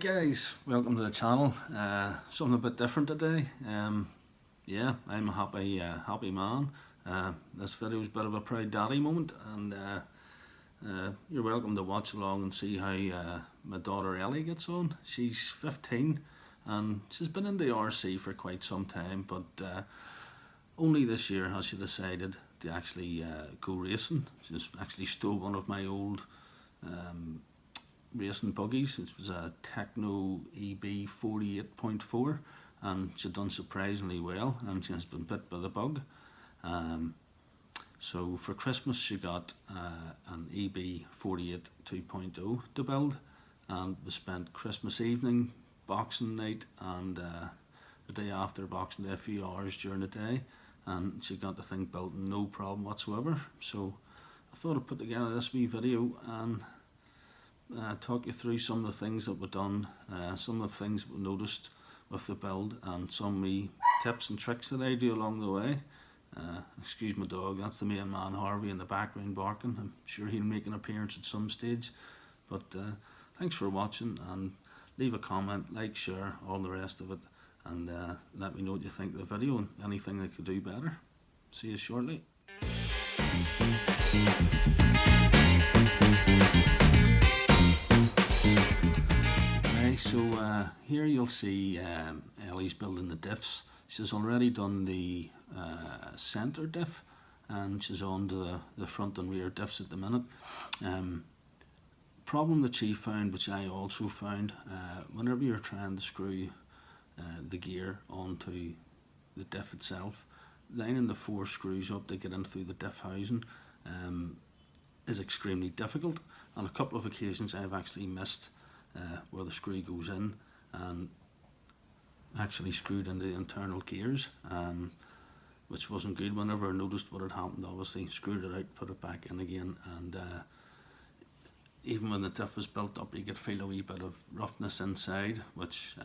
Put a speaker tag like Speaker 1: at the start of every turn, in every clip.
Speaker 1: Guys, welcome to the channel. Something a bit different today. Yeah, I'm a happy man. This video is a bit of a proud daddy moment, and you're welcome to watch along and see how my daughter Ellie gets on. She's 15 and she's been in the RC for quite some time, but only this year has she decided to actually go racing. She's actually stole one of my old racing buggies. It was a Tekno Eb48.4 and she'd done surprisingly well, and she has been bit by the bug. So for Christmas she got an Eb48 2.0 to build, and we spent Christmas evening, Boxing night, and the day after Boxing Day, a few hours during the day, and she got the thing built no problem whatsoever. So I thought I'd put together this wee video and talk you through some of the things that we've done, some of the things that we noticed with the build, and some wee tips and tricks that I do along the way. Excuse my dog, that's the main man Harvey in the background barking. I'm sure he'll make an appearance at some stage. But thanks for watching, and leave a comment, like, share, all the rest of it, and let me know what you think of the video and anything I could do better. See you shortly. So here you'll see Ellie's building the diffs. She's already done the centre diff, and she's on to the front and rear diffs at the minute. Problem that she found, which I also found, whenever you're trying to screw the gear onto the diff itself, lining the 4 screws up to get in through the diff housing is extremely difficult. On a couple of occasions I've actually missed where the screw goes in and actually screwed into the internal gears, which wasn't good. Whenever I noticed what had happened, obviously screwed it out, put it back in again, and even when the diff was built up, you could feel a wee bit of roughness inside, which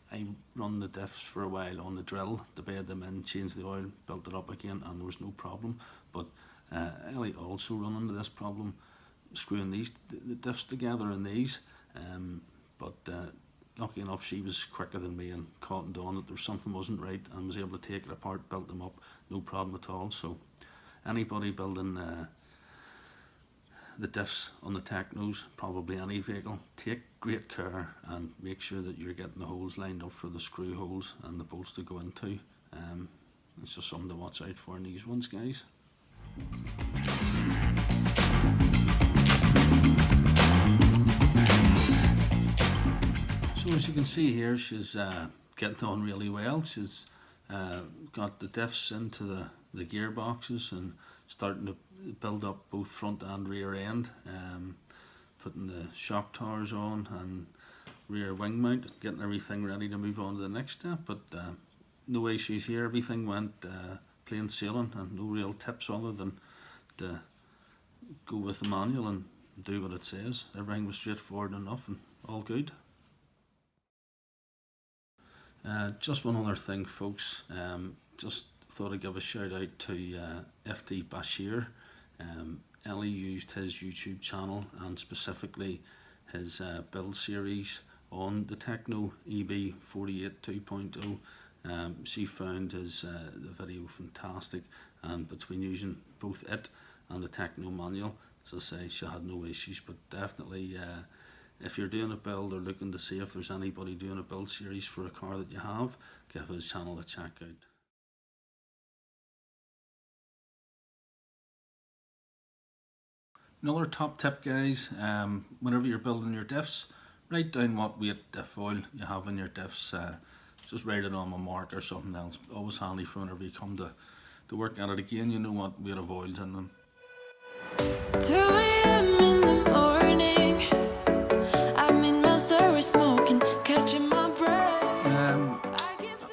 Speaker 1: I run the diffs for a while on the drill to bed them in, changed the oil, built it up again, and there was no problem. But Ellie also run into this problem screwing the diffs together in these, but lucky enough she was quicker than me and caught on that there was something wasn't right, and was able to take it apart, built them up, no problem at all. So anybody building the diffs on the Teknos, probably any vehicle, take great care and make sure that you're getting the holes lined up for the screw holes and the bolts to go into. It's just something to watch out for in these ones, guys. So as you can see here, she's getting on really well. She's got the diffs into the gearboxes and starting to build up both front and rear end, putting the shock towers on and rear wing mount, getting everything ready to move on to the next step. But no issues here, everything went plain sailing, and no real tips other than to go with the manual and do what it says. Everything was straightforward enough and all good. Just one other thing, folks, just thought I'd give a shout out to FD Bashir. Ellie used his YouTube channel and specifically his build series on the Tekno Eb48 2.0. She found his the video fantastic, and between using both it and the Tekno manual, as I say, she had no issues. But definitely if you're doing a build or looking to see if there's anybody doing a build series for a car that you have, give his channel a check out. Another top tip, guys, whenever you're building your diffs, write down what weight diff oil you have in your diffs. Just write it on a mark or something else. Always handy for whenever you come to work at it again, you know what weight of oil's in them.
Speaker 2: 2 a.m. in the morning, I'm in my story smoking, catching my breath.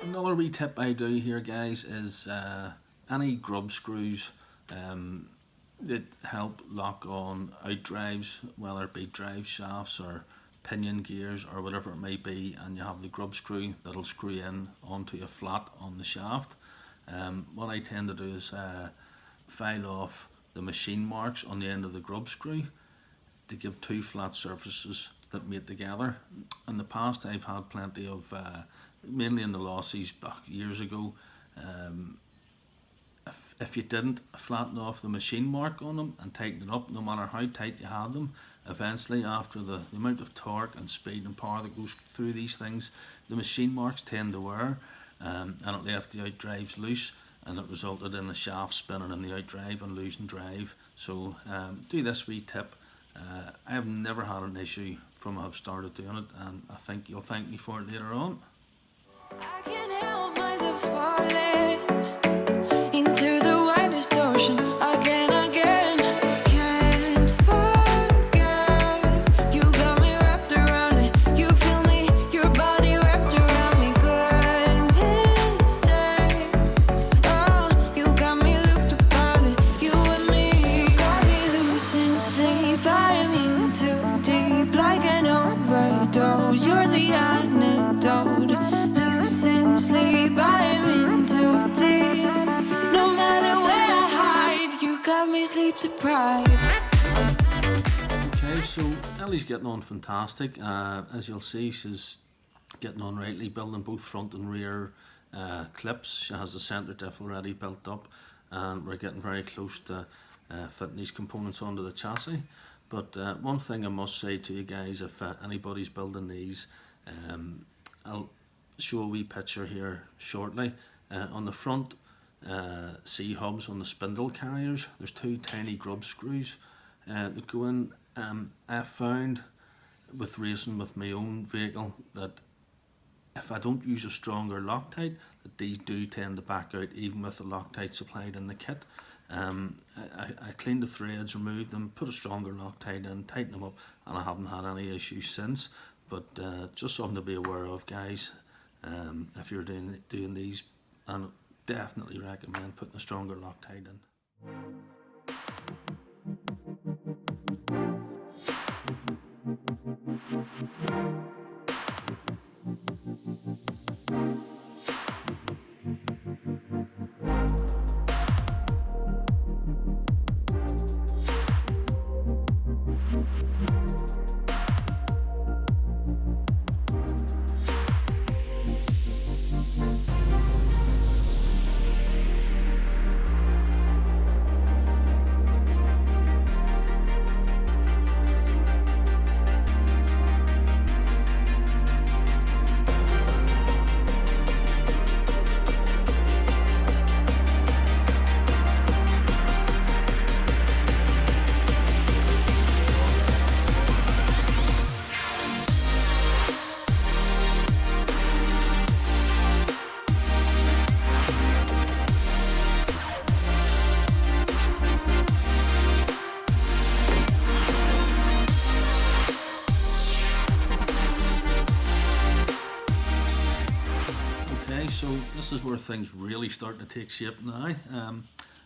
Speaker 1: Another wee tip I do here, guys, is any grub screws that help lock on out drives, whether it be drive shafts or pinion gears or whatever it may be, and you have the grub screw that'll screw in onto a flat on the shaft. What I tend to do is file off the machine marks on the end of the grub screw to give 2 flat surfaces that mate together. In the past I've had plenty of, mainly in the lossies back years ago, if you didn't flatten off the machine mark on them and tighten it up, no matter how tight you had them, eventually after the amount of torque and speed and power that goes through these things, the machine marks tend to wear, and it left the outdrives loose, and it resulted in the shaft spinning in the outdrive and losing drive. So do this wee tip. I have never had an issue from I've started doing it, and I think you'll thank me for it later on.
Speaker 2: I can't help myself falling into the widest ocean again. Can't forget, you got me wrapped around it. You feel me, your body wrapped around me. Good mistakes, oh, you got me looped about it. You and me got me losing sleep. I'm in too deep, like an overdose. You're the antidote. Losing sleep, I'm in too deep. No matter where I hide, you got me sleep deprived.
Speaker 1: Okay, so Ellie's getting on fantastic. As you'll see, she's getting on rightly, building both front and rear clips. She has the centre diff already built up, and we're getting very close to fitting these components onto the chassis. But one thing I must say to you guys, if anybody's building these, I'll show a wee picture here shortly. On the front C-hubs on the spindle carriers, there's two tiny grub screws that go in. I found with racing with my own vehicle that if I don't use a stronger Loctite, that these do tend to back out even with the Loctite supplied in the kit. I cleaned the threads, removed them, put a stronger Loctite in, tightened them up, and I haven't had any issues since. But just something to be aware of, guys, if you're doing these, and definitely recommend putting a stronger Loctite in. So this is where things really start to take shape now.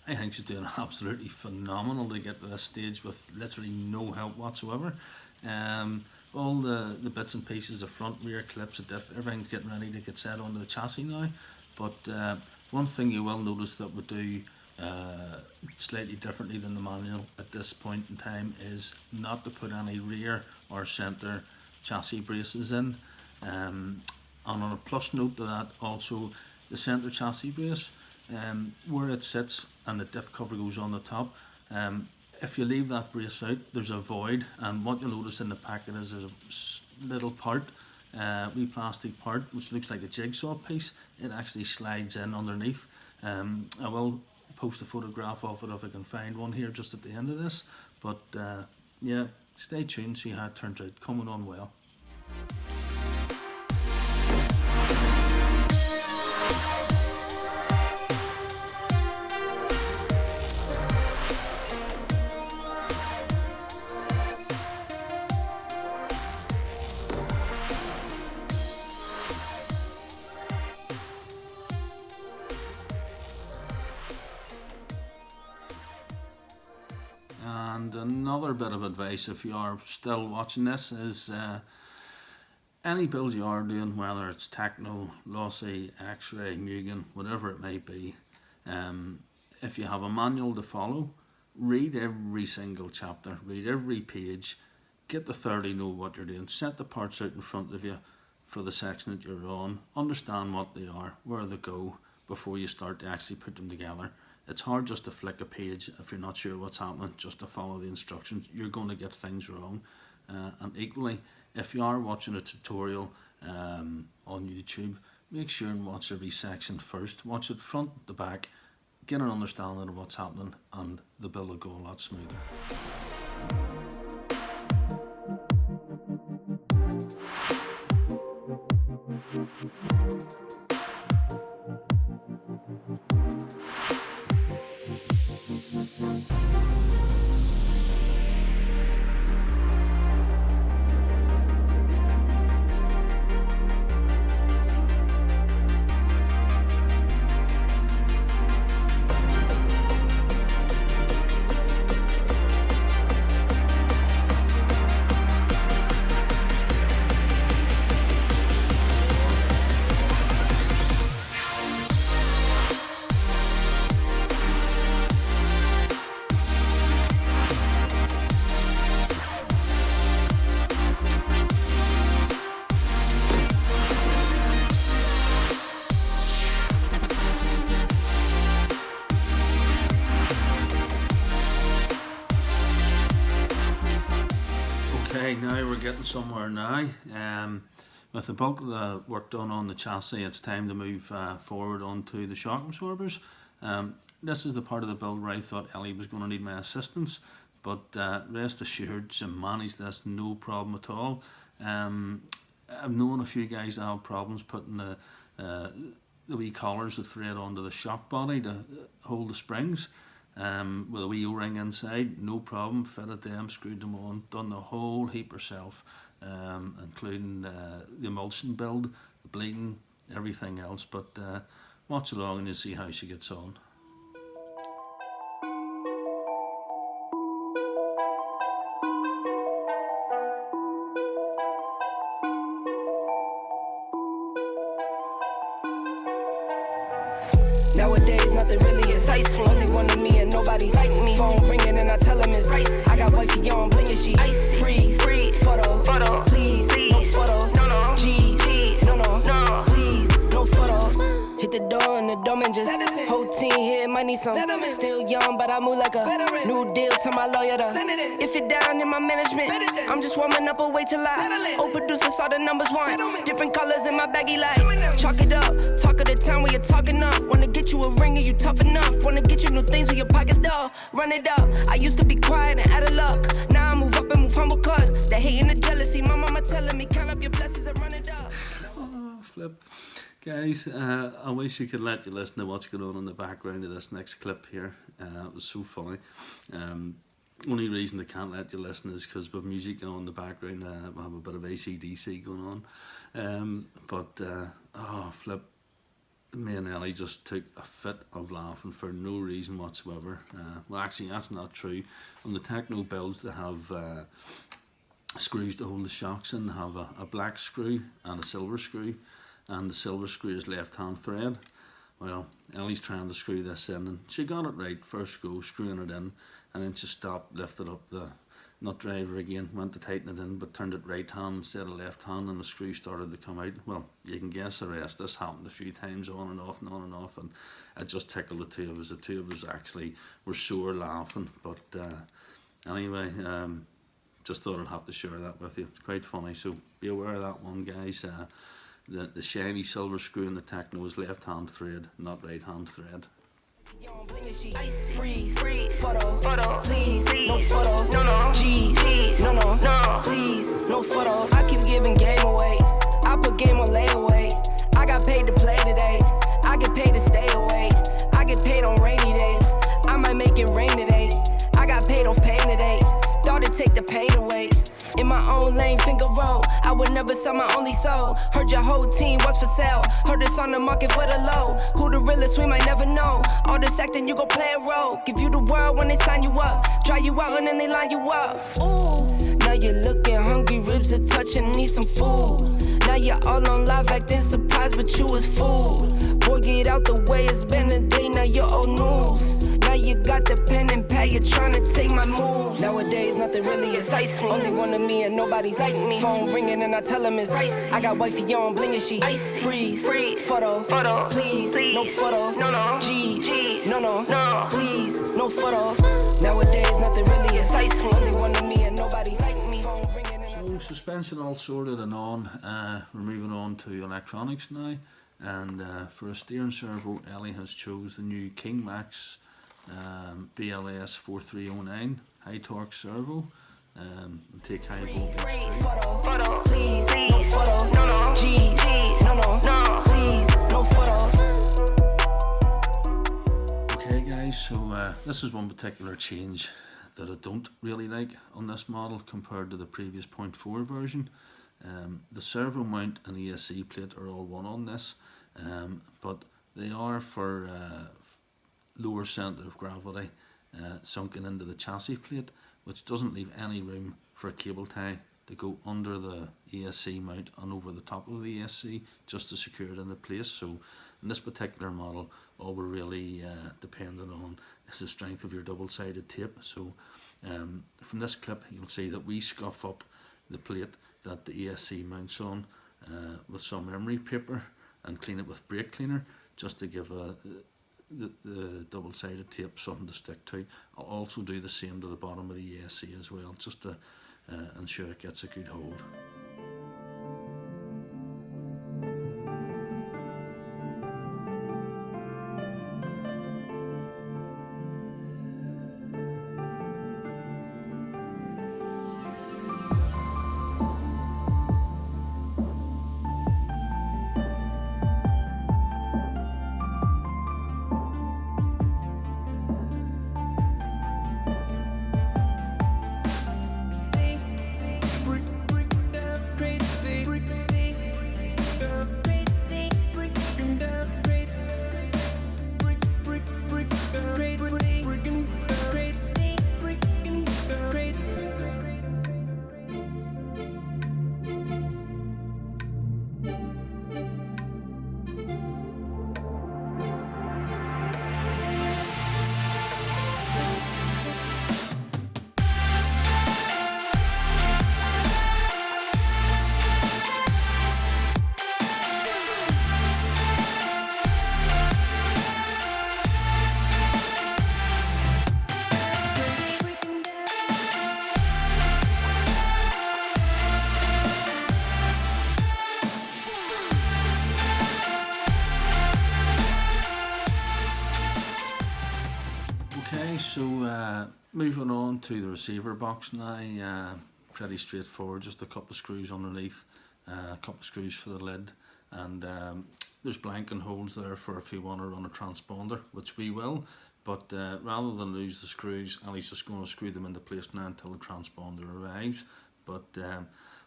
Speaker 1: I think she's doing absolutely phenomenal to get to this stage with literally no help whatsoever. All the bits and pieces, the front, rear clips, the diff, everything's getting ready to get set onto the chassis now. But one thing you will notice that we do slightly differently than the manual at this point in time is not to put any rear or centre chassis braces in. And on a plus note to that, also the centre chassis brace, where it sits and the diff cover goes on the top, if you leave that brace out, there's a void, and what you'll notice in the packet is there's a little part, wee plastic part, which looks like a jigsaw piece. It actually slides in underneath. I will post a photograph of it if I can find one here just at the end of this, but yeah, stay tuned, see how it turns out. Coming on well. And another bit of advice, if you are still watching this, is any build you are doing, whether it's Tekno, Lossy, X-Ray, Mugen, whatever it may be, if you have a manual to follow, read every single chapter, read every page, get the 30, know what you're doing, set the parts out in front of you for the section that you're on, understand what they are, where they go, before you start to actually put them together. It's hard just to flick a page if you're not sure what's happening, just to follow the instructions. You're going to get things wrong. And equally, if you are watching a tutorial on YouTube, make sure and watch every section first. Watch it front to back, get an understanding of what's happening, and the build will go a lot smoother. Okay, now we're getting somewhere now. With the bulk of the work done on the chassis, it's time to move forward onto the shock absorbers. This is the part of the build where I thought Ellie was going to need my assistance, but rest assured she managed this no problem at all. I've known a few guys that have problems putting the wee collars, the thread onto the shock body to hold the springs. With a wee O-ring inside, no problem, fitted them, screwed them on, done the whole heap herself, including the emulsion build, the bleeding, everything else. But watch along and you'll see how she gets on.
Speaker 3: Nowadays, nothing really is ice. Only one of me and nobody's like me. Phone ringing and I tell him it's ice. I got wifey on bling and she ice. Freeze, photo, please, no photos. G's, no, please, no photos. Hit the door and the doorman just whole team here might need some. Still young, but I move like a new deal to my lawyer. If you're down in my management, I'm just warming up, wait till I old producer saw the numbers one. Different colors in my baggy light. Chalk it up, talk of the town where you're talking up. Wanna get you a ring and you tough enough. Wanna get you new things with your pockets dull. Run it up. I used to be quiet and out of luck. Now I move up and move humble cause the hate and the jealousy. My mama telling me count up your blessings and run it up.
Speaker 1: Oh, flip. Guys, I wish you could let you listen to what's going on in the background of this next clip here. It was so funny. Only reason I can't let you listen is because with music on in the background, we have a bit of AC/DC going on. Oh, flip. Me and Ellie just took a fit of laughing for no reason whatsoever. Well, actually, that's not true. On the Tekno builds, they have screws to hold the shocks in. They have a black screw and a silver screw. And the silver screw is left-hand thread. Well, Ellie's trying to screw this in, and she got it right first go, screwing it in, and then she stopped, lifted up the nut driver again, went to tighten it in, but turned it right hand instead of left hand, and the screw started to come out. Well, you can guess the rest. This happened a few times, on and off and on and off, and it just tickled the two of us. The two of us actually were sore laughing, but anyway, just thought I'd have to share that with you. It's quite funny, so be aware of that one, guys. The shiny silver screw in the Tekno is left hand thread, not right hand thread.
Speaker 3: Freeze, photo, please, no photos. G's, no, please, no photos. I keep giving game away. I put game on layaway. I got paid to play today. I get paid to stay away. I get paid on rainy days. I might make it rain today. I got paid off pain today. Thought it'd take the pain away. In my own lane, finger roll. I would never sell my only soul. Heard your whole team was for sale. Heard it's on the market for the low. Who the realest, we might never know. All this acting, you gon' play a role. Give you the world when they sign you up. Dry you out and then they line you up. Ooh, now you're looking hungry, ribs are touching, need some food. Now you're all on live acting surprised, but you was fooled. Boy, get out the way, it's been a day, now you're old news. Now you got the pen and pad, you're trying to take my moves. Now Nowadays, nothing really excites me. Only one of me and nobody's like me. Phone ringing and I tell him it's ice. I got wifey on bling and she icy. Freeze, photo, please, no photos. G's, no, please, no photos. Nowadays, nothing really excites me. Only one of me and nobody's like me. Phone ringing and
Speaker 1: So suspension all sorted and on. We're moving on to electronics now, and for a steering servo, Ellie has chose the new King Max BLS 4309 high torque servo. Take high voltage straight.
Speaker 3: photo, please, no photos. G's, no, please, no photos.
Speaker 1: Okay guys, so this is one particular change that I don't really like on this model compared to the previous 0.4 version. The servo mount and ESC plate are all one on this, but they are for lower centre of gravity sunken into the chassis plate, which doesn't leave any room for a cable tie to go under the ESC mount and over the top of the ESC just to secure it into place. So in this particular model, all we're really dependent on is the strength of your double-sided tape. So from this clip, you'll see that we scuff up the plate that the ESC mounts on with some emery paper and clean it with brake cleaner just to give the double-sided tape something to stick to. I'll also do the same to the bottom of the ESC as well, just to ensure it gets a good hold. Okay, so moving on to the receiver box now. Pretty straightforward, just a couple of screws underneath, a couple of screws for the lid, and there's blanking holes there for if you want to run a transponder, which we will, but rather than lose the screws, Ellie's just going to screw them into place now until the transponder arrives. But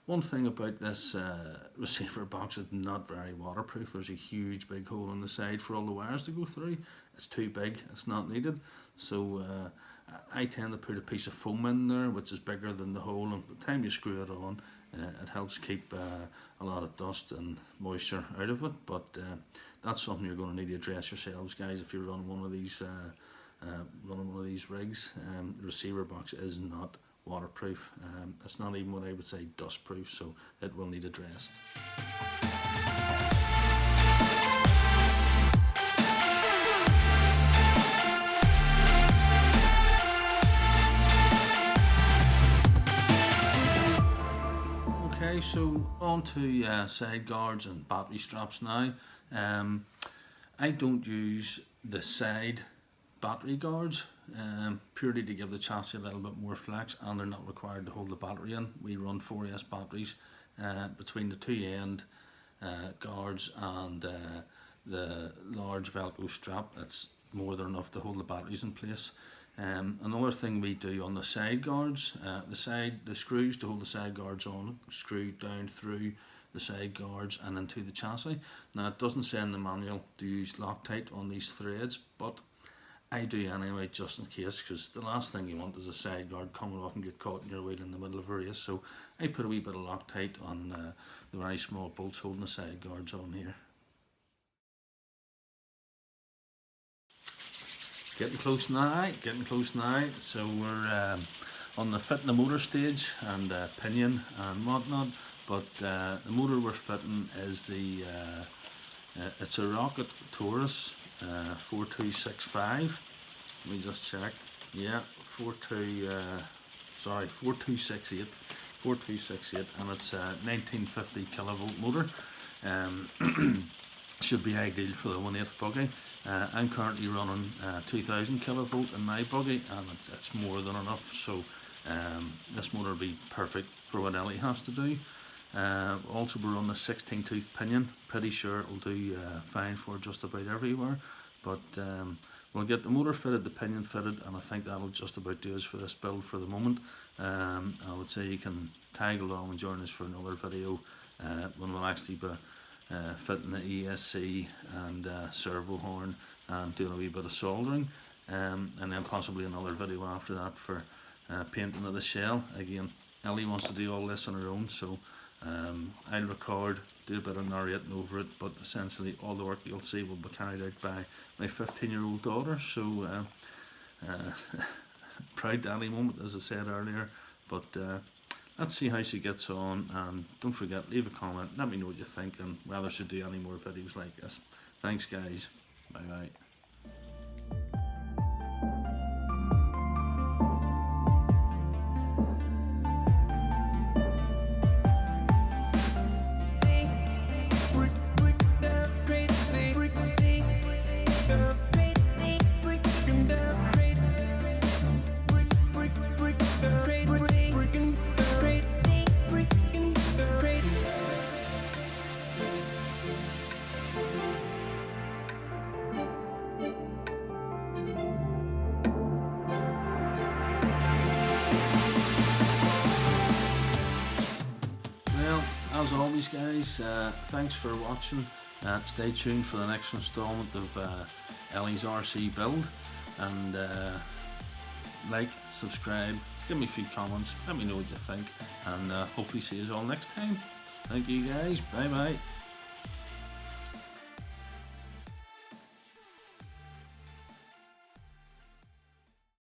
Speaker 1: one thing about this receiver box, is not very waterproof. There's a huge big hole in the side for all the wires to go through. It's too big, it's not needed. So I tend to put a piece of foam in there which is bigger than the hole, and by the time you screw it on, it helps keep a lot of dust and moisture out of it. But that's something you're going to need to address yourselves, guys, if you're running one of these rigs. The receiver box is not waterproof. It's not even what I would say dust proof, so it will need addressed. Okay, so on to side guards and battery straps now. I don't use the side battery guards purely to give the chassis a little bit more flex, and they're not required to hold the battery in. We run 4S batteries between the two end guards and the large Velcro strap. It's more than enough to hold the batteries in place. Another thing we do on the side guards, the screws to hold the side guards on, screw down through the side guards and into the chassis. Now it doesn't say in the manual to use Loctite on these threads, but I do anyway, just in case, because the last thing you want is a side guard coming off and get caught in your wheel in the middle of a race. So I put a wee bit of Loctite on the very small bolts holding the side guards on here. Getting close now. So we're on the fitting the motor stage and pinion and whatnot. But the motor we're fitting is the it's a Rocket Taurus 4265. Let me just check. Yeah, 4268. 4268, and it's a 1950 kilovolt motor. Should be ideal for the 1/8 buggy. I'm currently running 2000 kilovolt in my buggy, and it's more than enough. So this motor will be perfect for what Ellie has to do. Also, we're on the 16 tooth pinion. Pretty sure it'll do fine for just about everywhere. But we'll get the motor fitted, the pinion fitted, and I think that'll just about do us for this build for the moment. I would say you can tag along and join us for another video when we'll actually be fitting the ESC and servo horn and doing a wee bit of soldering, and then possibly another video after that for painting of the shell. Again, Ellie wants to do all this on her own, so I'll record, do a bit of narrating over it, but essentially all the work you'll see will be carried out by my 15-year-old daughter. So proud daddy moment, as I said earlier. But let's see how she gets on, and don't forget, leave a comment, let me know what you think, and whether I should do any more videos like this. Thanks guys, bye bye. As always guys, thanks for watching. Stay tuned for the next installment of Ellie's RC build, and like, subscribe, give me a few comments, let me know what you think, and hopefully see you all next time. Thank you guys, bye bye.